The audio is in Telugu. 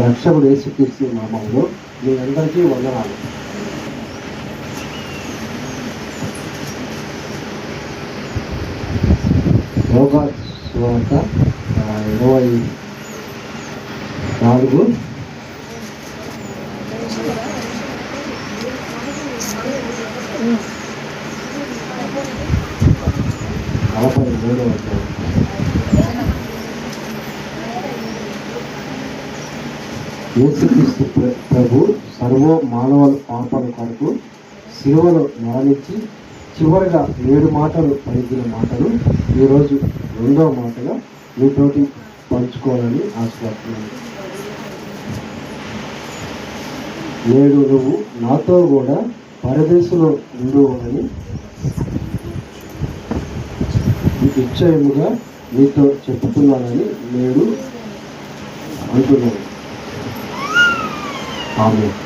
రక్షకుడు యేసుక్రీస్తు నామములో మీ అందరికీ వందనాలు. యోగా సువార్త 24 43 యేసుక్రీస్తు ప్రభు సర్వ మానవుల పాపల కొరకు శిలువలో మరణించి చివరిగా 7 మాటలు పలికిన మాటలు ఈరోజు 2వ మాటగా మీతోటి పంచుకోవాలని ఆశపడుతున్నాను. నేడు నువ్వు నాతో కూడా పరదేశంలో ఉండువని నిశ్చయముగా మీతో చెప్తున్నానని నేడు అంటున్నాను. ఆమేన్.